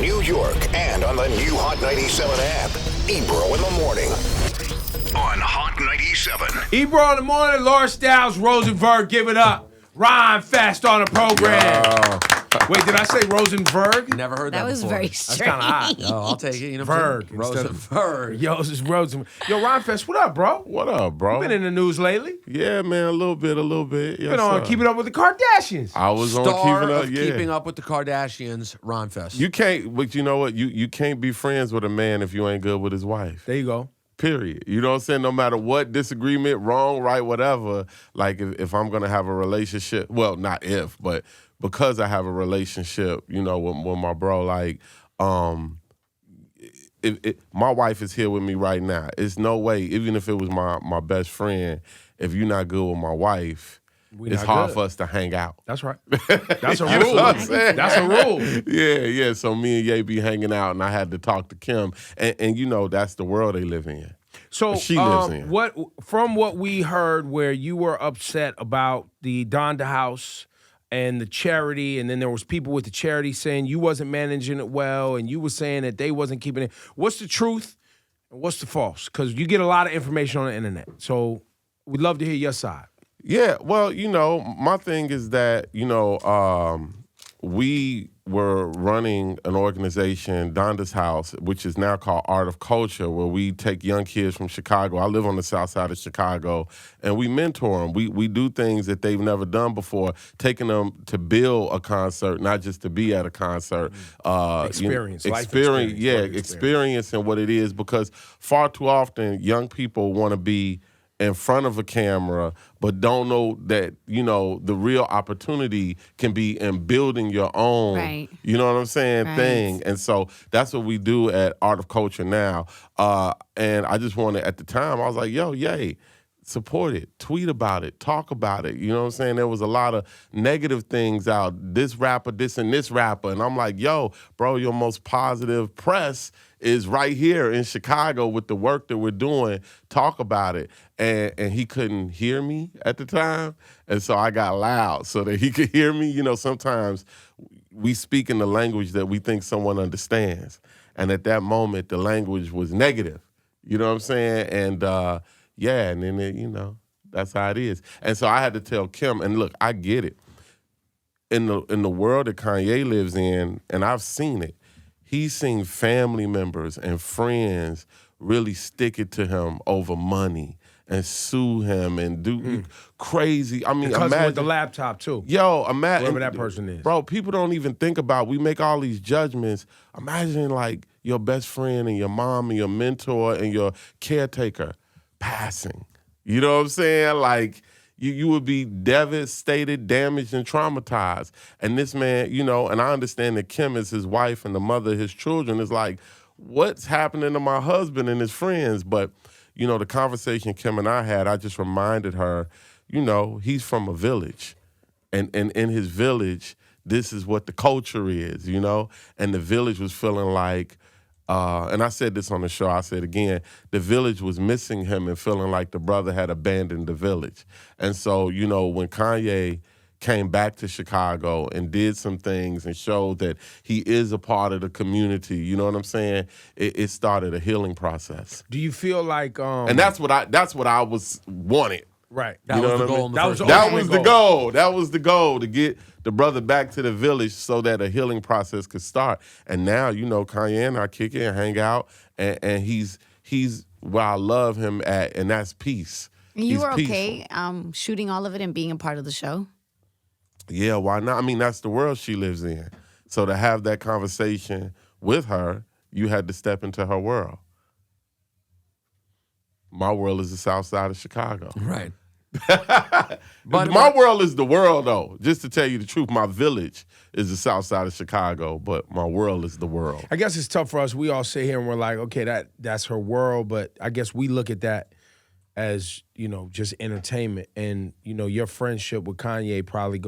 New York, and on the new Hot 97 app. Ebro in the morning on Hot 97. Ebro in the morning, Laura Styles, Rosenberg, give it up. Rhymefest on the program. Wait, did I say Rosenberg? Never heard that That was before. very That's strange. kind of odd. Oh, I'll take it. You know Verg. Rosenberg. Yo, this is Rosenberg. Yo, Rhymefest, what up, bro? What up, bro? Been in the news lately. Yeah, man, a little bit. Yes, Been on sir. Keeping Up with the Kardashians. I was Star on Keeping Up, of yeah. Keeping Up with the Kardashians, Rhymefest. You can't, but you know what? You can't be friends with a man if you ain't good with his wife. There you go. Period. You know what I'm saying? No matter what disagreement, wrong, right, whatever, like if I'm going to have a relationship, well, not if, but because I have a relationship, you know, with my bro, like, my wife is here with me right now. It's no way, even if it was my best friend, if you're not good with my wife, it's hard for us to hang out. That's right. That's a You know rule. what I'm saying? That's a rule. Yeah. So me and Ye be hanging out, and I had to talk to Kim, and you know that's the world they live in. So She lives in. From what we heard, where you were upset about the Donda house and the charity, and then there was people with the charity saying you wasn't managing it well, and you were saying that they wasn't keeping it. What's the truth and what's the false? Because you get a lot of information on the internet. So we'd love to hear your side. Yeah, well, you know, my thing is that, you know, we were running an organization, Donda's House, which is now called Art of Culture, where we take young kids from Chicago. I live on the south side of Chicago, and we mentor them. We do things that they've never done before, taking them to build a concert, not just to be at a concert. Experience, life experience, experience, yeah, work experience and what it is, because far too often young people want to be in front of a camera, but don't know that, you know, the real opportunity can be in building your own, Right. you know what I'm saying, Right. thing. And so that's what we do at Art of Culture now. And I just wanted, at the time, I was like, yo, yay, support it, tweet about it, talk about it. You know what I'm saying? There was a lot of negative things out, this rapper, this and this rapper. And I'm like, yo, bro, your most positive press is right here in Chicago with the work that we're doing. Talk about it. And he couldn't hear me at the time. And so I got loud so that he could hear me. You know, sometimes we speak in the language that we think someone understands. And at that moment, the language was negative. You know what I'm saying? And yeah, and then, you know, that's how it is. And so I had to tell Kim, and look, I get it. In the world that Kanye lives in, and I've seen it, he's seen family members and friends really stick it to him over money and sue him and do crazy. I mean, Because imagine with the laptop, too. Yo, imagine Whoever that person is. Bro, people don't even think about, we make all these judgments. Imagine like your best friend and your mom and your mentor and your caretaker passing. You know what I'm saying? Like you would be devastated, damaged, and traumatized. And this man, you know, and I understand that Kim is his wife and the mother of his children, is like, what's happening to my husband and his friends? But, you know, the conversation Kim and I had, I just reminded her, you know, he's from a village. And in his village, this is what the culture is, you know? And the village was feeling like, and I said this on the show, I said again, the village was missing him and feeling like the brother had abandoned the village. And so, you know, when Kanye came back to Chicago and did some things and showed that he is a part of the community, you know what I'm saying? It started a healing process. Do you feel like And that's what I was wanted. right? That was the goal in the first place. That was the goal. That was the goal, to get the brother back to the village so that a healing process could start. And now, you know, Kanye and I kick it and hang out, and he's where I love him at, and that's peace. And you He's were peaceful. okay shooting all of it and being a part of the show? Yeah, why not? I mean, that's the world she lives in. So to have that conversation with her, you had to step into her world. My world is the south side of Chicago. Right. My world is the world, though. Just to tell you the truth, my village is the south side of Chicago, but my world is the world. I guess it's tough for us. We all sit here and we're like, okay, that's her world, but I guess we look at that as, you know, just entertainment. And, you know, your friendship with Kanye probably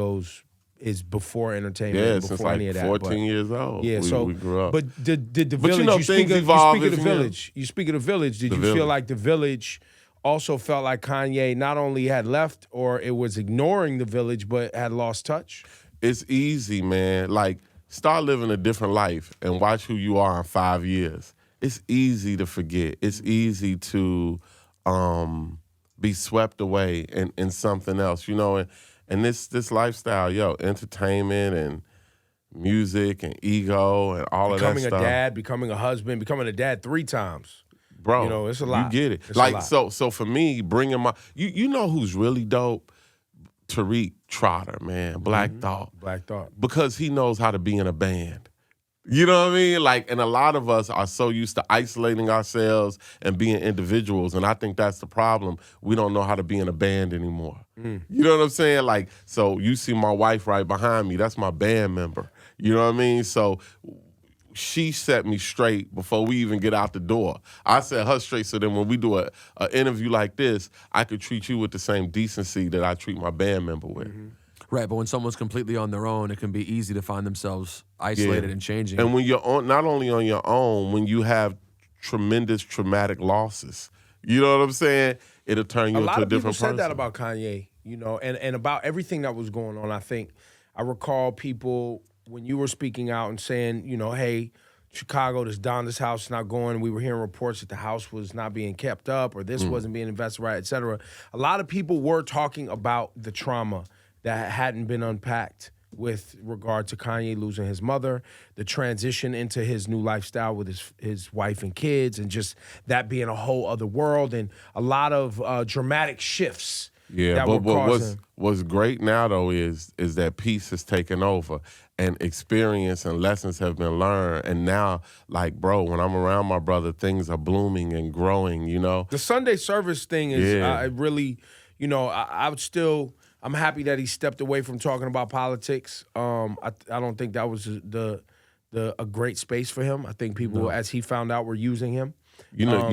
is before entertainment, Yeah, before since any like of that. 14 years old. Yeah, we grew up. But did the But village, you know, you speak things of evolve the if you- village. You speak of the village. Did The you feel village. like the village also felt like Kanye not only had left or it was ignoring the village, but had lost touch? It's easy, man. Like, start living a different life and watch who you are in 5 years. It's easy to forget. It's easy to be swept away in something else, you know. And this lifestyle, entertainment and music and ego and all of that stuff. Becoming a dad, becoming a husband, becoming a dad 3 times. Bro, you know, it's a lot. You get it. It's like, a lot. so for me, bringing my, you know who's really dope? Tariq Trotter, man, Black Thought. Black Thought. Because he knows how to be in a band. You know what I mean? Like, and a lot of us are so used to isolating ourselves and being individuals, and I think that's the problem. We don't know how to be in a band anymore. You know what I'm saying? Like, so you see my wife right behind me. That's my band member. You know what I mean? So she set me straight before we even get out the door. I set her straight so then when we do an interview like this, I could treat you with the same decency that I treat my band member with. Right, but when someone's completely on their own, it can be easy to find themselves isolated and changing. And when you're not only on your own, when you have tremendous traumatic losses, you know what I'm saying? It'll turn you into a different person. A lot of people said that about Kanye, you know, and about everything that was going on. I recall people, when you were speaking out and saying, you know, hey, Chicago, this Donda's house is not going. We were hearing reports that the house was not being kept up or this wasn't being invested right, et cetera. A lot of people were talking about the trauma that hadn't been unpacked with regard to Kanye losing his mother, the transition into his new lifestyle with his wife and kids, and just that being a whole other world, and a lot of dramatic shifts. Yeah, but what's great now though is that peace has taken over, and experience and lessons have been learned, and now, like, bro, when I'm around my brother, things are blooming and growing. You know, the Sunday service thing is really, you know, I would still. I'm happy that he stepped away from talking about politics. I don't think that was a great space for him. I think people, as he found out, were using him. You know,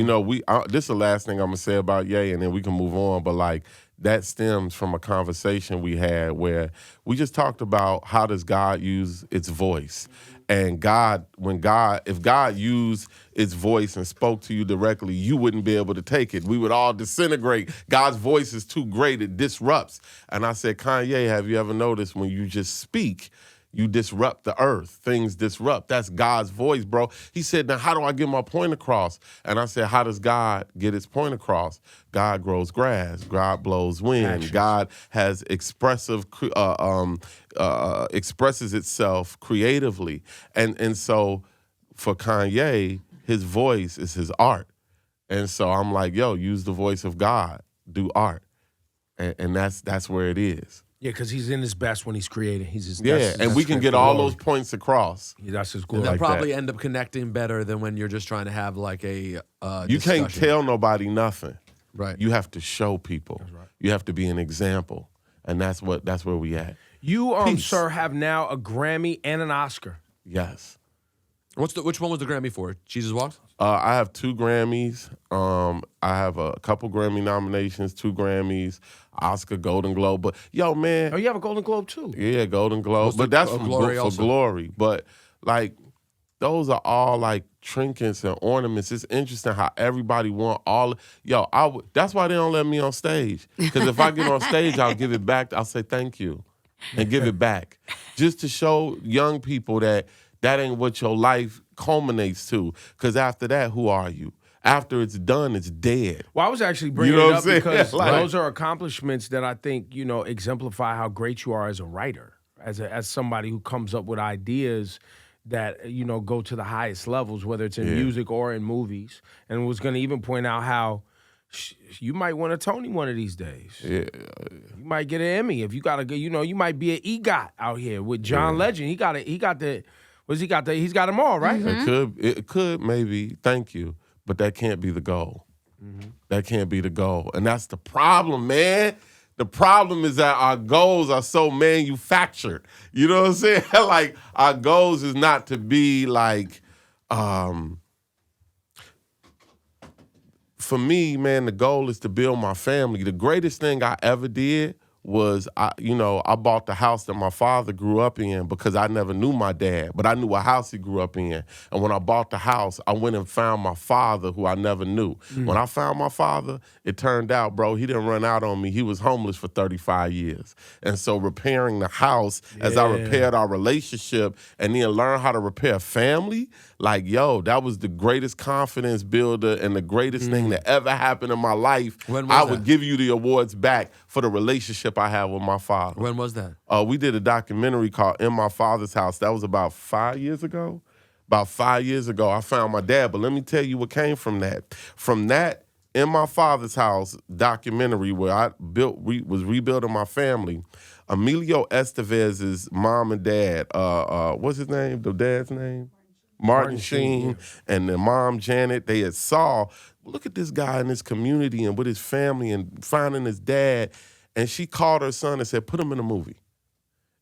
this is the last thing I'm gonna say about Ye, and then we can move on. But like, that stems from a conversation we had where we just talked about how does God use its voice. And if God used its voice and spoke to you directly, you wouldn't be able to take it. We would all disintegrate. God's voice is too great. It disrupts. And I said, Kanye, have you ever noticed when you just speak, you disrupt the earth. Things disrupt. That's God's voice, bro. He said, now how do I get my point across? And I said, how does God get his point across? God grows grass. God blows wind. Actions. God has expresses itself creatively. And so for Kanye, his voice is his art. And so I'm like, yo, use the voice of God. Do art. And that's where it is. Yeah, because he's in his best when he's creating. And we can get all those points across. Yeah, that's his glory. And they'll like probably end up connecting better than when you're just trying to have like a You discussion. can't tell nobody nothing. Right. You have to show people. That's right. You have to be an example. And that's where we at. You, sir, have now a Grammy and an Oscar. Yes. Which one was the Grammy for? Jesus Walks? I have 2 Grammys. I have a couple Grammy nominations, 2 Grammys, Oscar, Golden Globe. But yo, man. Oh, you have a Golden Globe too? Yeah, Golden Globe. But that's for Glory. But like, those are all like trinkets and ornaments. It's interesting how everybody want all. That's why they don't let me on stage. Because if I get on stage, I'll give it back. I'll say thank you and give it back, just to show young people that ain't what your life culminates to. Because after that, who are you? After it's done, it's dead. Well, I was actually bringing it up because those are accomplishments that I think, you know, exemplify how great you are as a writer, as somebody who comes up with ideas that, you know, go to the highest levels, whether it's in music or in movies. And was going to even point out how you might win a Tony one of these days. Yeah. You might get an Emmy if you got to, you know, you might be an EGOT out here with John Legend. He's got them all, right? It could maybe. Thank you. But that can't be the goal. Mm-hmm. That can't be the goal. And that's the problem, man. The problem is that our goals are so manufactured. You know what I'm saying? Like, our goals is not to be like, for me, man, the goal is to build my family. The greatest thing I ever did was, I bought the house that my father grew up in because I never knew my dad, but I knew what house he grew up in. And when I bought the house, I went and found my father, who I never knew. When I found my father, it turned out, bro, he didn't run out on me. He was homeless for 35 years. And so repairing the house as I repaired our relationship and then learn how to repair family, like, yo, that was the greatest confidence builder and the greatest thing that ever happened in my life. When was I that? would give you the awards back for the relationship I had with my father. When was that? We did a documentary called In My Father's House. That was about 5 years ago. About 5 years ago, I found my dad. But let me tell you what came from that. From that In My Father's House documentary where I was rebuilding my family, Emilio Estevez's mom and dad, what's his name? The dad's name? Martin Sheen, and the mom, Janet, they had saw, look at this guy in this community and with his family and finding his dad. And she called her son and said, put him in a movie.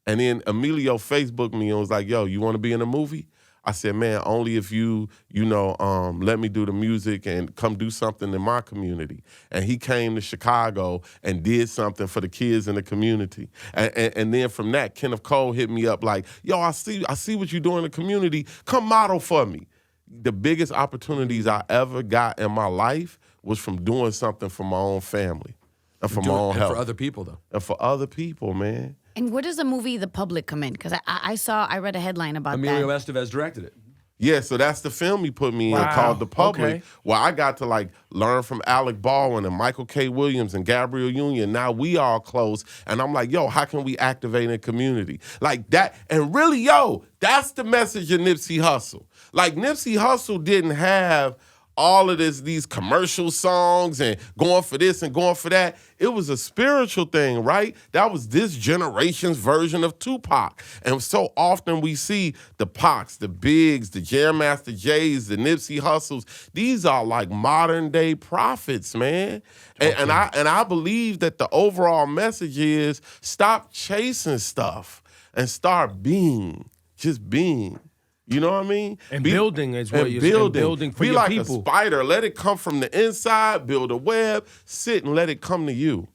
And then Emilio Facebooked me and was like, yo, you want to be in a movie? I said, man, only if you let me do the music and come do something in my community. And he came to Chicago and did something for the kids in the community. And then from that, Kenneth Cole hit me up like, yo, I see what you do in the community. Come model for me. The biggest opportunities I ever got in my life was from doing something for my own family and for my own health. And for other people, though. And for other people, man. And where does the movie The Public come in? Because I read a headline about Emilio that. Estevez directed it. Yeah, so that's the film he put me in called The Public, Okay. where I got to like learn from Alec Baldwin and Michael K. Williams and Gabrielle Union. Now we all close, and I'm like, yo, how can we activate a community like that? And really, yo, that's the message of Nipsey Hussle. Like Nipsey Hussle didn't have all of these commercial songs and going for this and going for that. It was a spiritual thing, right? That was this generation's version of Tupac. And so often we see the Pacs, the Bigs, the Jam Master Jays, the Nipsey Hussles. These are like modern day prophets, man. And I believe that the overall message is stop chasing stuff and start being, just being. You know what I mean? And building is what you're saying. Building for Be your like people. a spider. Let it come from the inside. Build a web. Sit and let it come to you.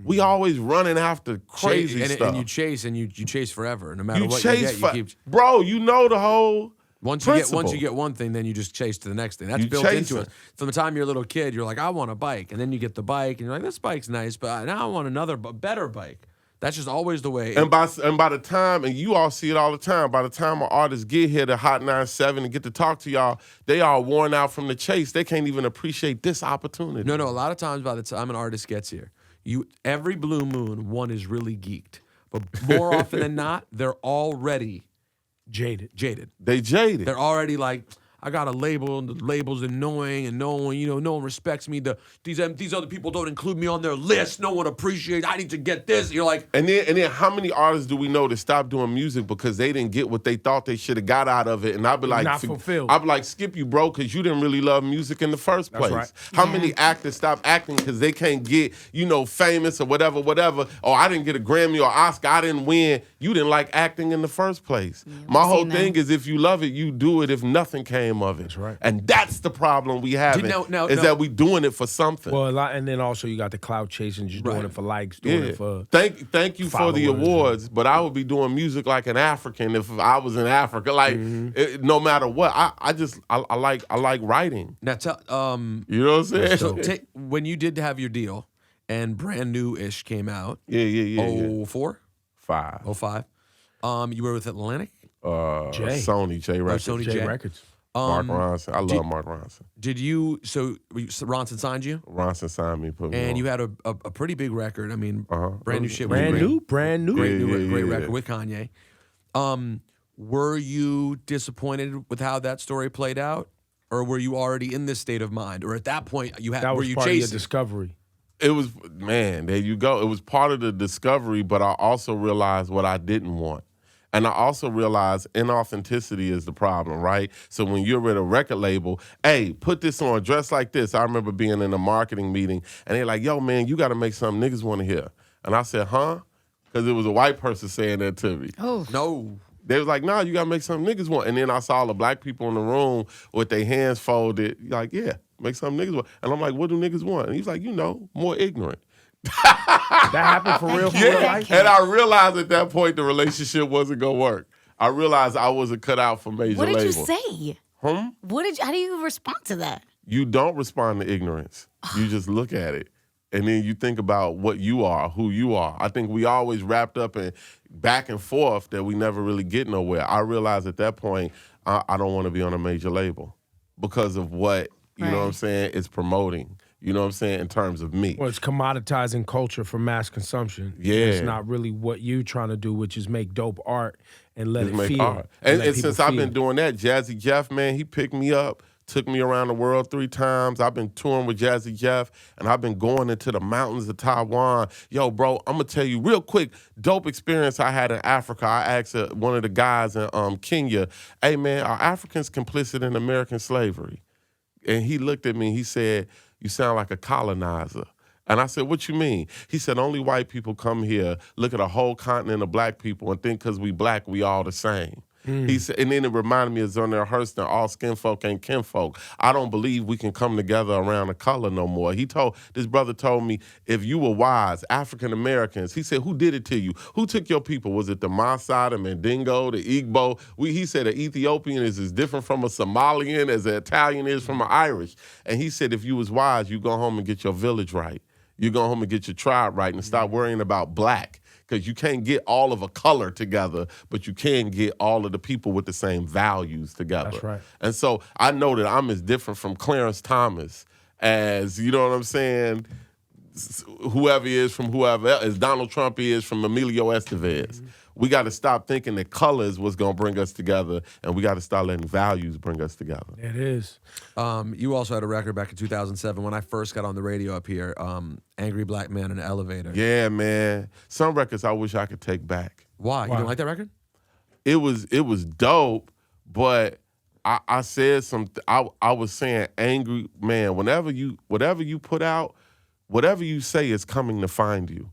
We always running after crazy stuff. And you chase, and you chase forever. No matter You what chase you get, you keep. bro, you know the whole Once principle. you get one thing, then you just chase to the next thing. That's You built chase into it. it. From the time you're a little kid, you're like, I want a bike, and then you get the bike, and you're like, this bike's nice, but now I want another, better bike. That's just always the way. And by the time, and you all see it all the time, by the time an artist get here to Hot 97 and get to talk to y'all, they are worn out from the chase. They can't even appreciate this opportunity. No, a lot of times by the time an artist gets here, every blue moon, one is really geeked. But more often than not, they're already Jaded. They jaded. They're already like, I got a label, and the label's annoying, and no one respects me. These other people don't include me on their list. No one appreciates. I need to get this. You're like, And then how many artists do we know that stopped doing music because they didn't get what they thought they should have got out of it? And I'd be like, Not fulfilled. I'd be like, skip you, bro, because you didn't really love music in the first place. right. How many actors stop acting because they can't get, famous or whatever. Oh, I didn't get a Grammy or Oscar. I didn't win. You didn't like acting in the first place. My whole seen that. thing is if you love it, you do it if nothing came of it. That's right. And that's the problem we have. No, that we doing it for something. Well, a lot, and then also you got the clout chasing, just doing it for likes, doing it for. Thank you for the followers. awards, but I would be doing music like an African if I was in Africa. Like no matter what, I like writing. now tell, You know what I'm saying? so when you did have your deal, and Brand New-ish came out, yeah. 04, 5. 05, you were with Atlantic. Sony J Records. Sony J J. Records. Mark Ronson. I love Mark Ronson. Did you? So Ronson signed you, Ronson signed me, put me and on. you had a pretty big record. I mean, brand new shit. Brand new. Great Yeah. record with Kanye. Were you disappointed with how that story played out, or were you already in this state of mind, or at that point That were was you part of your chasing? discovery. It was, man, there you go. It was part of the discovery, but I also realized what I didn't want. And I also realized inauthenticity is the problem, right? So when you're at a record label, hey, put this on, dress like this. I remember being in a marketing meeting, and they're like, yo, man, you got to make something niggas want to hear. And I said, huh? Because it was a white person saying that to me. Oh, No. They was like, nah, you got to make something niggas want. And then I saw all the black people in the room with their hands folded, like, yeah, make something niggas want. And I'm like, what do niggas want? And he's like, more ignorant. That happened for real, for real life? And I realized at that point the relationship wasn't gonna work. I realized I wasn't cut out for major What did label. you say? How do you respond to that? You don't respond to ignorance. You just look at it. And then you think about what you are, who you are. I think we always wrapped up in back and forth that we never really get nowhere. I realized at that point, I don't want to be on a major label because of what, you know what I'm saying, it's promoting. You know what I'm saying, in terms of me. Well, it's commoditizing culture for mass consumption. Yeah. It's not really what you're trying to do, which is make dope art and let Just it make feel. art. And And since I've been doing that, Jazzy Jeff, man, he picked me up, took me around the world 3 times. I've been touring with Jazzy Jeff, and I've been going into the mountains of Taiwan. Yo, bro, I'm going to tell you real quick, dope experience I had in Africa. I asked one of the guys in Kenya, hey, man, are Africans complicit in American slavery? And he looked at me, he said, you sound like a colonizer. And I said, what you mean? He said, only white people come here, look at a whole continent of black people and think because we black, we all the same. He said, and then it reminded me of Zernell Hurston, all skin folk ain't kinfolk. I don't believe we can come together around a color no more. This brother told me, if you were wise, African Americans, he said, who did it to you? Who took your people? Was it the Maasai, the Mandingo, the Igbo? He said an Ethiopian is as different from a Somalian as an Italian is from an Irish. And he said, if you was wise, you go home and get your village right. You go home and get your tribe right and stop worrying about black. Because you can't get all of a color together, but you can get all of the people with the same values together. That's right. And so I know that I'm as different from Clarence Thomas as, you know what I'm saying, whoever he is from whoever else, as Donald Trump is from Emilio Estevez. Mm-hmm. We got to stop thinking that color is what's going to bring us together, and we got to start letting values bring us together. It is. You also had a record back in 2007 when I first got on the radio up here, Angry Black Man in an Elevator. Yeah, man. Some records I wish I could take back. Why? You don't like that record? It was dope, but I said something. I was saying, angry man, whatever you put out, whatever you say is coming to find you.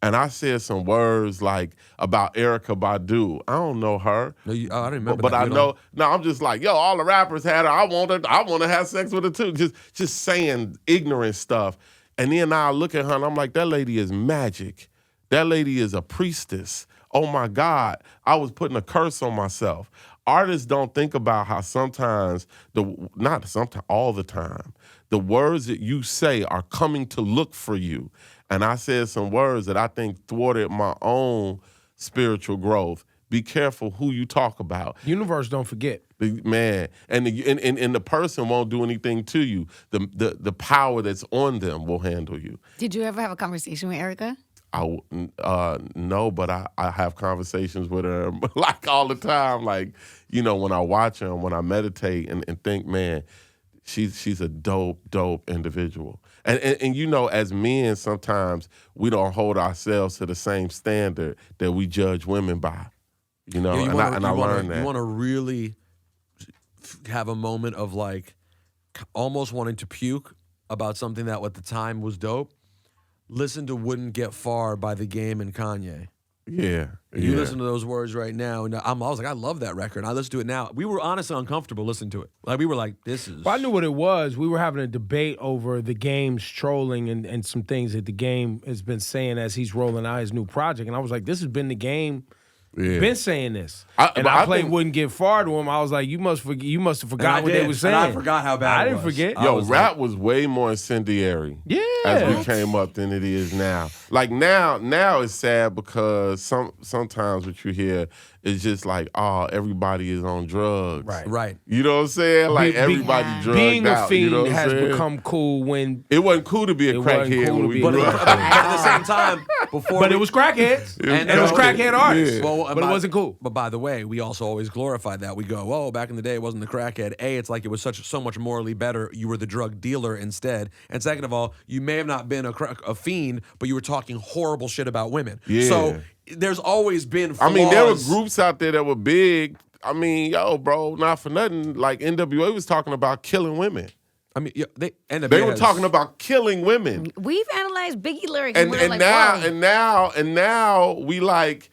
And I said some words like about Erykah Badu. I don't know her. No, I didn't remember but that. I know. No, I'm just like, yo, all the rappers had her. I want to have sex with her too. Just saying ignorant stuff. And then I look at her and I'm like, that lady is magic. That lady is a priestess. Oh my God, I was putting a curse on myself. Artists don't think about how sometimes, all the time, the words that you say are coming to look for you. And I said some words that I think thwarted my own spiritual growth. Be careful who you talk about. Universe don't forget. Man, and the person won't do anything to you. The power that's on them will handle you. Did you ever have a conversation with Erykah? No, but I have conversations with her like all the time. Like, you know, when I watch her and when I meditate and think, man, she's a dope individual. And you know, as men, sometimes we don't hold ourselves to the same standard that we judge women by. You know, I learned that. You want to really have a moment of like almost wanting to puke about something that at the time was dope. Listen to Wouldn't Get Far by The Game and Kanye. Yeah. You listen to those words right now, and I was like, I love that record. I listen to it now. We were honestly uncomfortable listening to it. Like, we were like, this is... Well, I knew what it was. We were having a debate over the Game's trolling and some things that the Game has been saying as he's rolling out his new project. And I was like, this has been the Game... Yeah. Been saying this, I played Wouldn't Get Far to him. I was like, you must have forgot what they were saying. And I forgot how bad I it didn't was. forget. Yo, rap was way more incendiary. Yeah. As we came up than it is now. Like now it's sad because sometimes what you hear is just like, oh, everybody is on drugs. Right. You know what I'm saying? Like everybody drugged being out. a fiend You know what has I'm saying? become cool when It wasn't cool to be a crackhead cool when to we be grew a up. But at the same time, but it was crackheads. And it was crackhead artists. Yeah. Well, but it wasn't cool. But by the way, we also always glorify that. We go, oh, back in the day, it wasn't the crackhead. A, it's like it was so much morally better. You were the drug dealer instead. And second of all, you may have not been a fiend, but you were talking horrible shit about women. Yeah. So there's always been flaws. I mean, there were groups out there that were big. I mean, yo, bro, not for nothing. Like NWA was talking about killing women. I mean, yeah, they were talking about killing women. We've analyzed Biggie lyrics, And we're like, now wow. we like,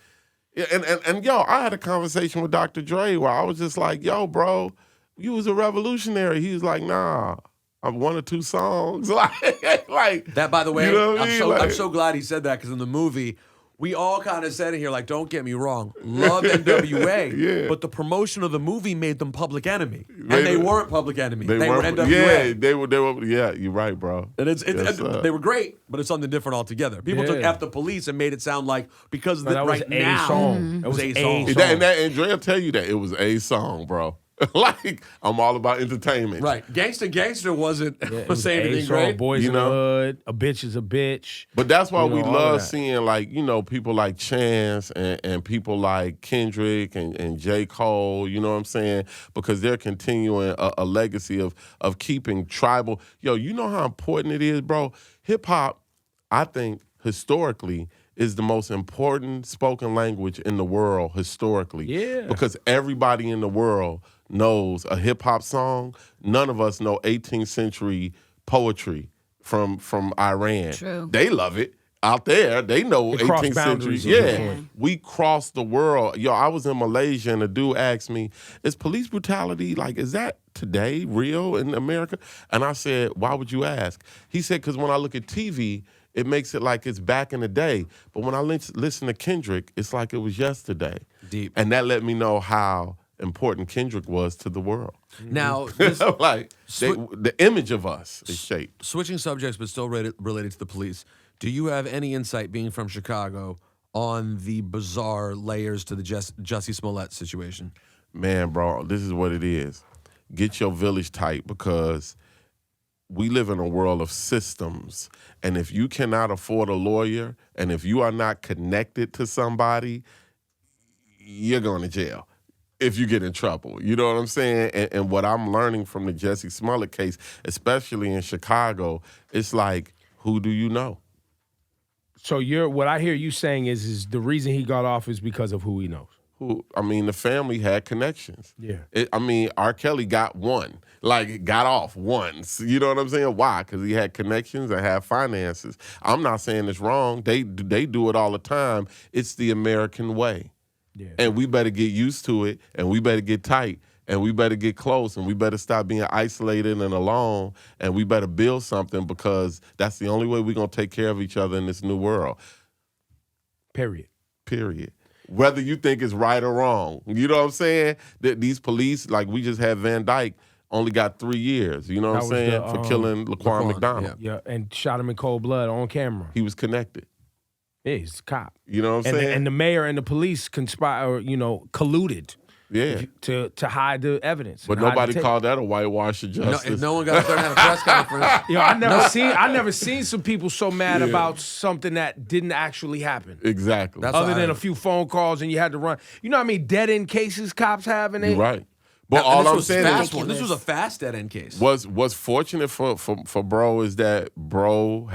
and yo, I had a conversation with Dr. Dre where I was just like, yo, bro, you was a revolutionary. He was like, nah, one or two songs. like That, by the way, you know what I mean? I'm so glad he said that because in the movie, we all kind of said it here, like, don't get me wrong, love NWA, Yeah. but the promotion of the movie made them Public Enemy, and they weren't Public Enemy. They were NWA. Yeah, they were. Yeah, you're right, bro. And Yes, they were great, but it's something different altogether. People took F the Police and made it sound like because that was right a now song. it was a a song. song. And Dre will tell you that it was a song, bro. Like, I'm all about entertainment. Right, Gangsta wasn't saying anything song, great. Boys You in the know? Hood, a bitch is a bitch. But that's why You know, we all of love that. seeing, like, people like Chance and people like Kendrick and J. Cole, you know what I'm saying? Because they're continuing a legacy of keeping tribal. Yo, you know how important it is, bro? Hip-hop, I think, historically, is the most important spoken language in the world historically. Yeah. Because everybody in the world knows a hip-hop song. None of us know 18th century poetry from Iran. True. They love it. Out there, they know It crossed 18th century. boundaries at this Yeah, point. we crossed the world. Yo, I was in Malaysia and a dude asked me, is police brutality, like, is that today real in America? And I said, why would you ask? He said, because when I look at TV, it makes it like it's back in the day. But when I listen to Kendrick, it's like it was yesterday. Deep. And that let me know how important Kendrick was to the world. Now, this, Like, the image of us is shaped. switching subjects, but still related to the police. Do you have any insight, being from Chicago, on the bizarre layers to the Jussie Smollett situation? Man, bro, this is what it is. Get your village tight because we live in a world of systems. And if you cannot afford a lawyer and if you are not connected to somebody, you're going to jail if you get in trouble. You know what I'm saying? And what I'm learning from the Jussie Smollett case, especially in Chicago, it's like, who do you know? So what I hear you saying is the reason he got off is because of who he knows. The family had connections. Yeah. R. Kelly got one, like got off once. You know what I'm saying? Why? Because he had connections and had finances. I'm not saying it's wrong. They do it all the time. It's the American way. Yeah. And we better get used to it, and we better get tight, and we better get close, and we better stop being isolated and alone, and we better build something because that's the only way we're going to take care of each other in this new world. Period. Whether you think it's right or wrong. You know what I'm saying? That these police, like we just had Van Dyke, only got 3 years. You know what I'm That was saying? For killing Laquan McDonald. Yeah, and shot him in cold blood on camera. He was connected. Yeah, he's a cop. You know what I'm And saying? and the mayor and the police colluded yeah. to hide the evidence. But and hide the nobody tape. called that a whitewash of justice. If no one got up there and had a press conference. Yo, I never seen some people so mad about something that didn't actually happen. Exactly. That's Other what than a few phone calls and you had to run. You know how many dead end cases cops have in it? You're right. But And all this I'm was saying fast is one. This was a fast dead end case. what's fortunate for Bro is that Bro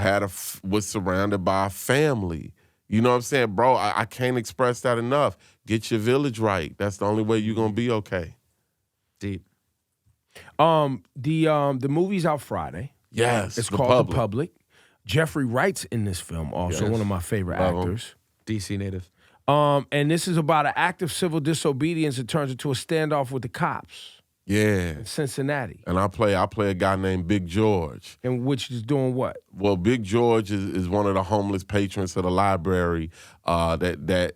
was surrounded by a family. You know what I'm saying? Bro, I can't express that enough. Get your village right. That's the only way you're gonna be okay. Deep. The movie's out Friday. Yes. It's called The Public. Jeffrey Wright's in this film, also Yes. one of my favorite Love him. actors. DC native. And this is about an act of civil disobedience that turns into a standoff with the cops Yeah. in Cincinnati. And I play a guy named Big George. And which is doing what? Well, Big George is one of the homeless patrons of the library that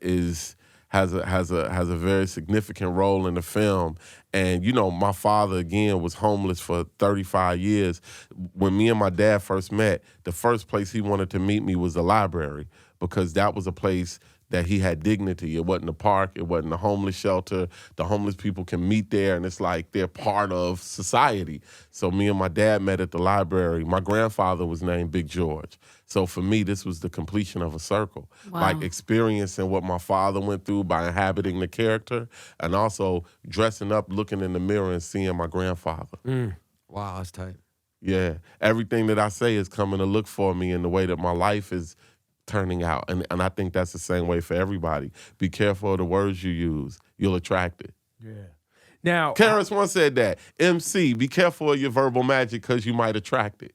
has a very significant role in the film. And my father again was homeless for 35 years. When me and my dad first met, the first place he wanted to meet me was the library because that was a place that he had dignity. It wasn't a park. It wasn't a homeless shelter. The homeless people can meet there, and it's like they're part of society. So me and my dad met at the library. My grandfather was named Big George. So for me, this was the completion of a circle. Wow. Like experiencing what my father went through by inhabiting the character and also dressing up, looking in the mirror and seeing my grandfather. Wow, that's tight. Yeah. Everything that I say is coming to look for me in the way that my life is turning out. And I think that's the same way for everybody. Be careful of the words you use. You'll attract it. Yeah. Now, Karis once said that. MC, be careful of your verbal magic because you might attract it.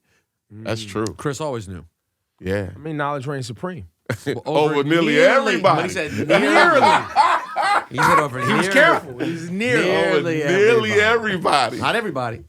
That's true. Chris always knew. Yeah. I mean, knowledge reigns supreme. Over nearly everybody. But he said nearly. He said over He was careful. He was nearly. Over nearly everybody. Not everybody.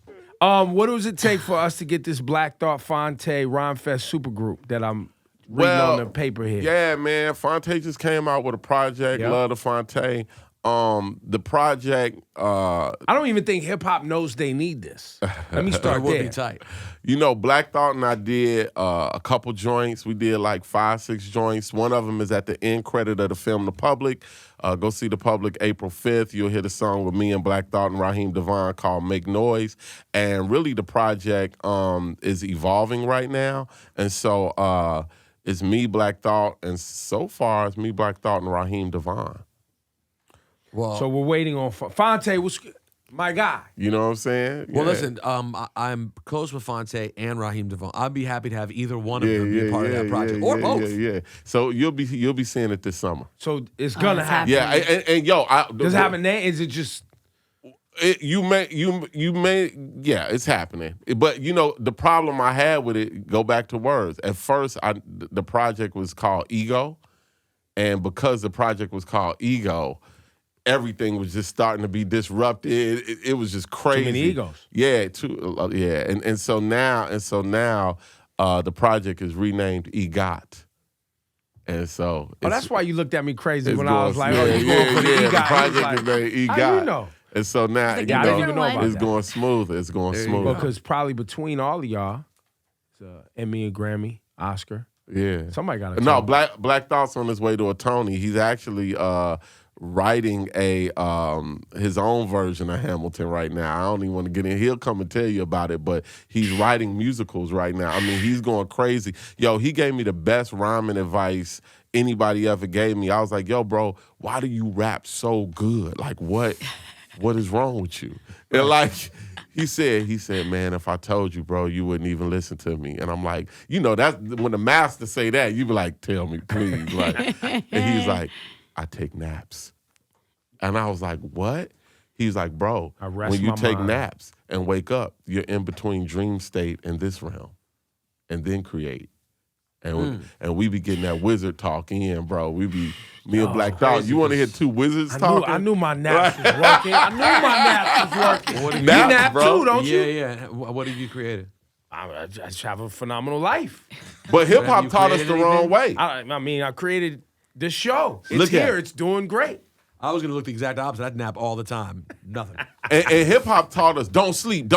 What does it take for us to get this Black Thought Fonte Rhymefest supergroup that I'm reading on the paper here? Yeah, man. Fonte just came out with a project. Yep. Love the Fonte. The project. I don't even think hip hop knows they need this. Let me start It would there. be tight. You know, Black Thought and I did a couple joints. We did like 5, 6 joints. One of them is at the end credit of the film The Public. Go see The Public April 5th. You'll hear the song with me and Black Thought and Raheem Devon called Make Noise. And really the project is evolving right now. And so it's me, Black Thought, and so far it's me, Black Thought, and Raheem Devon. Well, So we're waiting on Fonte. Was my guy. You know what I'm saying? Well, Yeah. listen, I'm close with Fonte and Raheem Devon. I'd be happy to have either one of them be a part of that project, or both. Yeah. So you'll be seeing it this summer. So it's gonna it's happen. Yeah, and yo, Does it happen now? Is it just? You may, yeah, it's happening. But you know, the problem I had with it, go back to words. At first, the project was called Ego, and because the project was called Ego, everything was just starting to be disrupted. It was just crazy. Too many egos. Yeah, yeah, and so now, the project is renamed EGOT, and so. Oh, that's why you looked at me crazy it's when I was going- like, "Oh, you going for the The EGOT." project Like, is named EGOT. how you know? And so now, Like, you I didn't even know know, about it's that. going smooth. It's going There you smooth. go. Because probably between all of y'all, it's Emmy, a Grammy, Oscar. Yeah. Somebody got to. No, Black Thought's on his way to a Tony. He's actually writing his own version of Hamilton right now. I don't even want to get in. He'll come and tell you about it, but he's writing musicals right now. I mean, he's going crazy. Yo, he gave me the best rhyming advice anybody ever gave me. I was like, yo, bro, why do you rap so good? Like, what is wrong with you? And like, he said, man, if I told you, bro, you wouldn't even listen to me. And I'm like, you know, that's when the master say that, you be like, tell me, please. Like, and he's like, I take naps. And I was like, what? He's like, bro, I rest when you my take mind. naps and wake up, you're in between dream state and this realm, and then create. And we be getting that wizard talk in, bro. We be me and Black Thought. You want to hear two wizards talking? I knew my naps was working. I knew my naps was working. What do You Naps, nap bro. too, don't you? Yeah. What have you created? I just have a phenomenal life. But hip hop you taught us created the wrong anything? way. I mean, I created this show. It's Look at here. it. It's doing great. I was gonna look the exact opposite. I'd nap all the time. Nothing. And hip hop taught us don't sleep.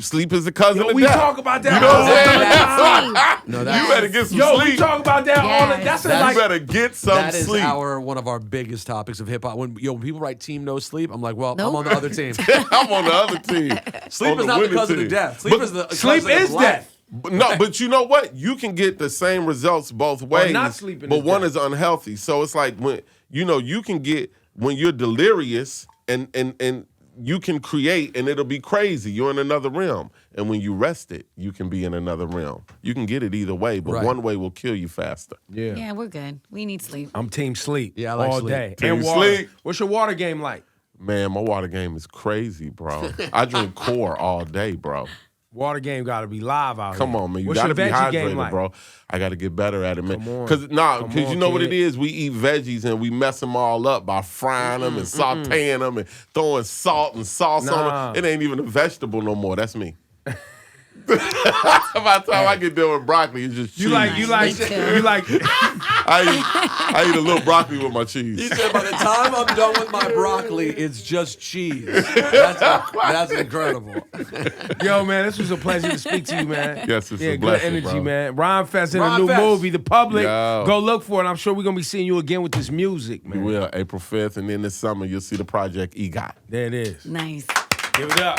Sleep is the cousin Yo, of we death. talk about that You know all what the I'm saying? time. No, You that's better get some Yo, we sleep. talk about that all the Yes. That's You like, better get some that is sleep. one of our biggest topics of hip hop. When people write team no sleep, I'm like, well, Nope. I'm on the other team. I'm on the other team. Sleep On is not the winning cousin team. of death. Sleep But is the sleep cousin of is life. death. But you know what? You can get the same results both ways. not sleeping but is one death. is unhealthy. So it's like when you can get when you're delirious and you can create and it'll be crazy. You're in another realm. And when you rest it, you can be in another realm. You can get it either way, but Right. one way will kill you faster. yeah. Yeah, we're good. We need sleep. I'm team sleep. Yeah, I like all sleep. day. Team and water. sleep. What's your water game like? Man, my water game is crazy, bro. I drink core all day, bro. Water game got to be live out Come here. on, man. You What's gotta your be veggie hydrated, game like? bro. I gotta get better at it, man. Come on. Cause Come you on, know what kid. it is? We eat veggies and we mess them all up by frying them and sauteing them and throwing salt and sauce Nah. on them. It ain't even a vegetable no more. That's me. By the time I get done with broccoli, it's just cheese. You like Me too. I eat a little broccoli with my cheese. He said, by the time I'm done with my broccoli, it's just cheese. That's incredible. Yo, man, this was a pleasure to speak to you, man. Yes, it's a good blessing, energy, bro. man. Rhymefest in a new Rhymefest. movie, The Public. Yo. Go look for it. I'm sure we're gonna be seeing you again with this music, We man. will, April 5th, and then this summer you'll see the project EGOT. There it is. Nice. Give it up.